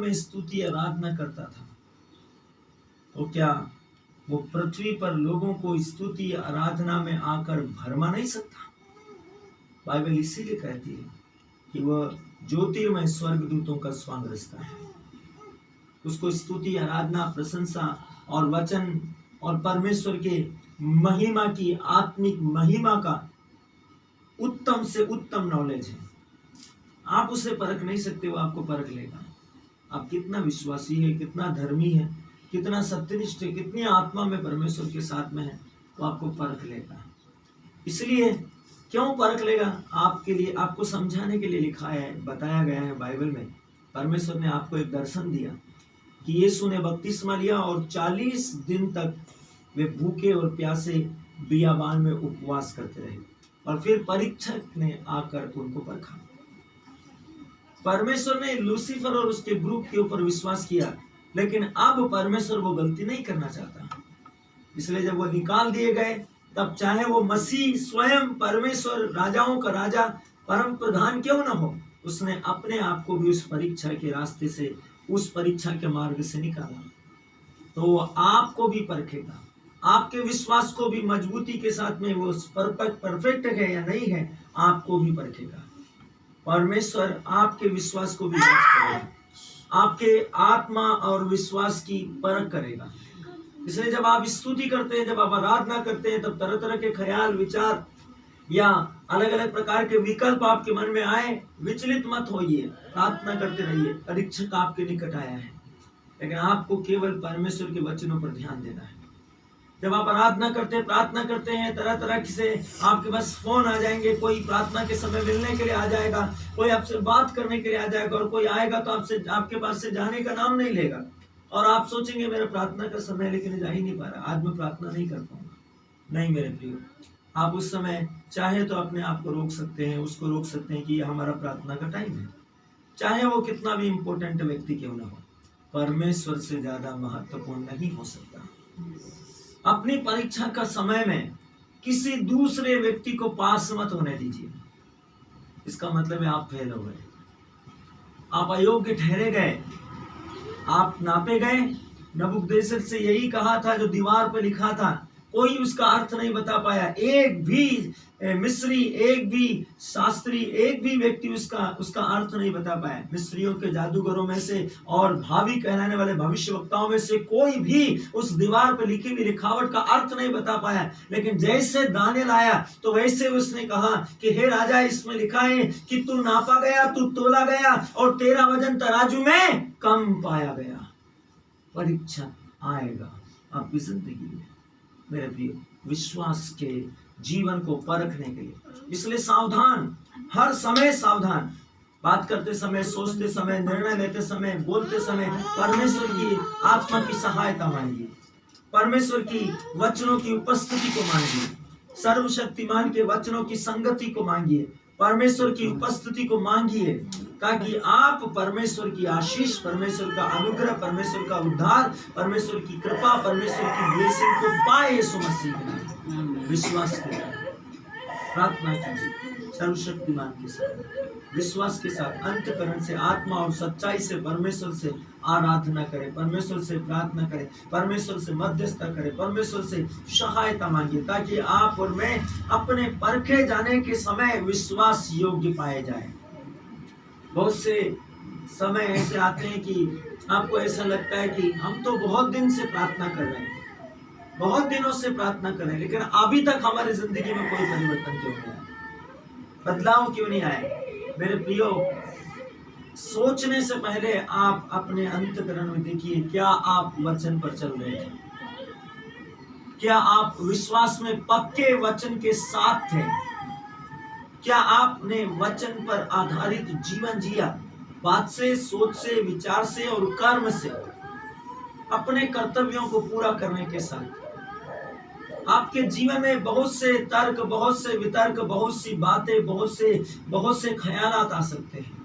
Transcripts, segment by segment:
में स्तुति आराधना करता था, तो क्या वो पृथ्वी पर लोगों को स्तुति आराधना में आकर भरमा नहीं सकता? बाइबल इसीलिए कहती है कि वह ज्योतिर्मय स्वर्गदूतों का स्वांग रचता है। उसको स्तुति आराधना प्रशंसा और वचन और परमेश्वर के महिमा की आत्मिक महिमा का उत्तम से उत्तम नॉलेज है। आप उसे परख नहीं सकते, वो आपको परख लेगा। आप कितना विश्वासी है, कितना धर्मी है, कितना सत्यनिष्ठ है, कितनी आत्मा में परमेश्वर के साथ में है, वो आपको परख लेगा। इसलिए क्यों परख लेगा? आपके लिए, आपको समझाने के लिए लिखा है, बताया गया है बाइबल में। परमेश्वर ने आपको एक दर्शन दिया कि यीशु ने बपतिस्मा लिया और 40 दिन तक वे भूखे और प्यासे बियाबान में उपवास करते रहे, और फिर परीक्षक ने आकर उनको परखा। परमेश्वर ने लूसीफर और उसके ग्रुप के ऊपर विश्वास किया, लेकिन अब परमेश्वर वो गलती नहीं करना चाहता। इसलिए जब वो निकाल दिए गए, तब चाहे वो मसीह स्वयं परमेश्वर, राजाओं का राजा, परम प्रधान क्यों न हो, उसने अपने आप को भी उस परीक्षा के रास्ते से, उस परीक्षा के मार्ग से निकाला। तो वो आपको भी परखेगा, आपके विश्वास को भी मजबूती के साथ में वो परफेक्ट है या नहीं है, आपको भी परखेगा। परमेश्वर आपके विश्वास को भी जांच करेगा, आपके आत्मा और विश्वास की परख करेगा। इसलिए जब आप स्तुति करते हैं, जब आप आराधना करते हैं, तब तरह तरह के ख्याल, विचार या अलग अलग प्रकार के विकल्प आपके मन में आए, विचलित मत होइए, प्रार्थना करते रहिए। परीक्षक आपके निकट आया है, लेकिन आपको केवल परमेश्वर के वचनों पर ध्यान देना है। जब आप आराधना करते हैं, प्रार्थना करते हैं, तरह तरह से आपके पास फोन आ जाएंगे। कोई प्रार्थना के समय मिलने के लिए आ जाएगा, कोई आपसे बात करने के लिए आ जाएगा, और कोई आएगा तो आपसे, आपके पास से जाने का नाम नहीं लेगा, और आप सोचेंगे मेरा प्रार्थना का समय लेकिन जा ही नहीं पा रहा, आज मैं प्रार्थना नहीं कर पाऊंगा। नहीं मेरे प्रियो, आप उस समय चाहे तो अपने आप को रोक सकते हैं, उसको रोक सकते हैं कि ये हमारा प्रार्थना का टाइम है। चाहे वो कितना भी इम्पोर्टेंट व्यक्ति क्यों ना हो, परमेश्वर से ज्यादा महत्वपूर्ण नहीं हो सकता। अपनी परीक्षा का समय में किसी दूसरे व्यक्ति को पास मत होने दीजिए। इसका मतलब है आप फेल हो गए, आप अयोग्य ठहरे गए, आप नापे गए। नबूकदनेस्सर से यही कहा था जो दीवार पर लिखा था, कोई उसका अर्थ नहीं बता पाया। एक भी मिस्री, एक भी शास्त्री, एक भी व्यक्ति उसका अर्थ नहीं बता पाया। मिस्रियों के जादूगरों में से और भावी कहलाने वाले भविष्यवक्ताओं में से कोई भी उस दीवार पर लिखी हुई लिखावट का अर्थ नहीं बता पाया। लेकिन जैसे दानिएल आया तो वैसे उसने कहा कि हे राजा, इसमें लिखा है कि तू नापा गया, तू तोला गया, और तेरा वजन तराजू में कम पाया गया। परीक्षा आएगा आपकी जिंदगी में मेरे प्रिय, विश्वास के जीवन को परखने के लिए। इसलिए सावधान, हर समय सावधान, बात करते समय, सोचते समय, निर्णय लेते समय, बोलते समय परमेश्वर की आत्मा की सहायता मांगिए, परमेश्वर की वचनों की उपस्थिति को मांगिए, सर्वशक्तिमान के वचनों की संगति को मांगिए, परमेश्वर की उपस्थिति को मांगिए, ताकि आप परमेश्वर की आशीष, परमेश्वर का अनुग्रह, परमेश्वर का उद्धार, परमेश्वर की कृपा, परमेश्वर की ब्लेसिंग को पाए। यीशु मसीह में विश्वास करें, प्रार्थना कीजिए सर्वशक्तिमान के साथ, विश्वास के साथ, अंतःकरण से, आत्मा और सच्चाई से परमेश्वर से आराधना करें, परमेश्वर से प्रार्थना करें, परमेश्वर से मध्यस्थता करें, परमेश्वर से सहायता मांगिए, ताकि आप और मैं अपने परखे जाने के समय विश्वास योग्य पाए जाए। बहुत से समय ऐसे आते हैं कि आपको ऐसा लगता है कि हम तो बहुत दिन से प्रार्थना कर रहे हैं, बहुत दिनों से प्रार्थना कर रहे हैं, लेकिन अभी तक हमारी जिंदगी में कोई परिवर्तन क्यों नहीं आया, बदलाव क्यों नहीं आए। मेरे प्रियो, सोचने से पहले आप अपने अंतःकरण में देखिए, क्या आप वचन पर चल रहे हैं, क्या आप विश्वास में पक्के वचन के साथ थे, क्या आपने वचन पर आधारित जीवन जिया, बात से, सोच से, विचार से और कर्म से, अपने कर्तव्यों को पूरा करने के साथ। आपके जीवन में बहुत से तर्क, बहुत से वितर्क, बहुत सी बातें, बहुत से ख्यालात आ सकते हैं,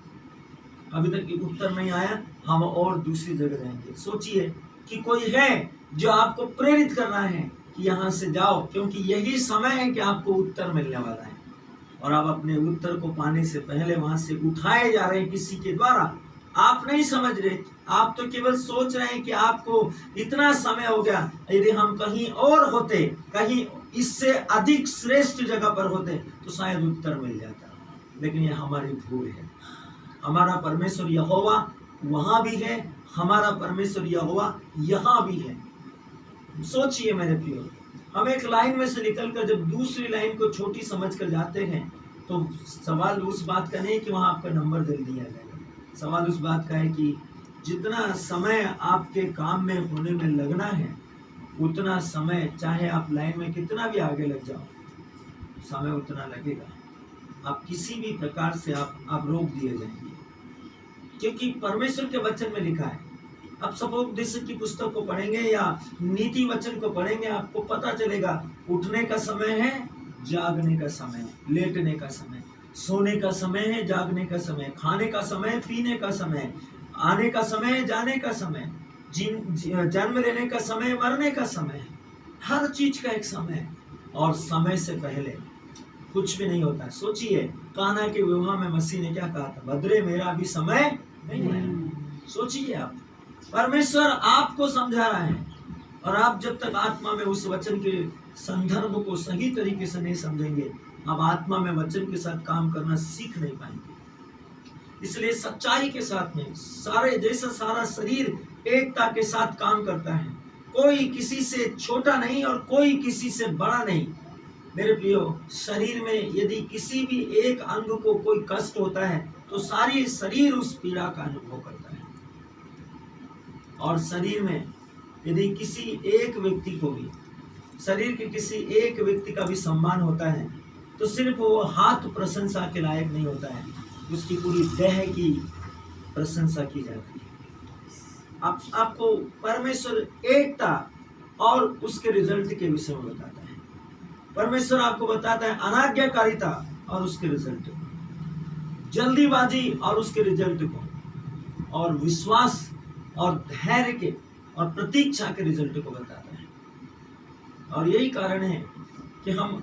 अभी तक उत्तर नहीं आया, हम और दूसरी जगह जाएंगे। सोचिए कि कोई है जो आपको प्रेरित कर रहा है कि यहाँ से जाओ, क्योंकि यही समय है कि आपको उत्तर मिलने वाला है, और आप अपने उत्तर को पाने से पहले वहां से उठाए जा रहे हैं किसी के द्वारा। आप नहीं समझ रहे, आप तो केवल सोच रहे हैं कि आपको इतना समय हो गया, यदि हम कहीं और होते, कहीं इससे अधिक श्रेष्ठ जगह पर होते तो शायद उत्तर मिल जाता। लेकिन ये हमारी भूल है। हमारा परमेश्वर यहोवा वहां भी है, हमारा परमेश्वर यहोवा यहाँ भी है। सोचिए मेरे प्रियो, हम एक लाइन में से निकलकर जब दूसरी लाइन को छोटी समझकर जाते हैं तो सवाल उस बात का नहीं कि वहां आपका नंबर दे दिया जाएगा। सवाल उस बात का है कि जितना समय आपके काम में होने में लगना है, उतना समय चाहे आप लाइन में कितना भी आगे लग जाओ, समय उतना लगेगा। आप किसी भी प्रकार से आप रोक दिए जाएंगे, क्योंकि परमेश्वर के वचन में लिखा है। आप सपोपदेश की पुस्तक को पढ़ेंगे या नीति वचन को पढ़ेंगे, आपको पता चलेगा उठने का समय है, जागने का समय है, लेटने का समय, सोने का समय है, जागने का समय, खाने का समय, पीने का समय, आने का समय, जाने का समय, जन्म लेने का समय, मरने का समय, हर चीज का एक समय है। और समय से पहले कुछ भी नहीं होता। सोचिए, कान्हा के विवाह में मसीह ने क्या कहा था? बदरे मेरा भी समय नहीं है। सोचिए आप, परमेश्वर आपको समझा रहा है, और आप जब तक आत्मा में उस वचन के संदर्भ को सही तरीके से नहीं समझेंगे, आप आत्मा में वचन के साथ काम करना सीख नहीं पाएंगे। इसलिए सच्चाई के साथ में सारे, जैसा सारा शरीर एकता के साथ काम करता है, कोई किसी से छोटा नहीं और कोई किसी से बड़ा नहीं। मेरे प्रियो, शरीर में यदि किसी भी एक अंग को कोई कष्ट होता है तो सारी शरीर उस पीड़ा का अनुभव करता है। और शरीर में यदि किसी एक व्यक्ति को भी, शरीर के किसी एक व्यक्ति का भी सम्मान होता है तो सिर्फ वो हाथ प्रशंसा के लायक नहीं होता है, उसकी पूरी देह की प्रशंसा की जाती है। आपको परमेश्वर एकता और उसके रिजल्ट के विषय में बताता है। परमेश्वर आपको बताता है अनाज्ञाकारिता और उसके रिजल्ट को, जल्दीबाजी और उसके रिजल्ट को, और विश्वास और धैर्य के और प्रतीक्षा के रिजल्ट को बताता है। और यही कारण है कि हम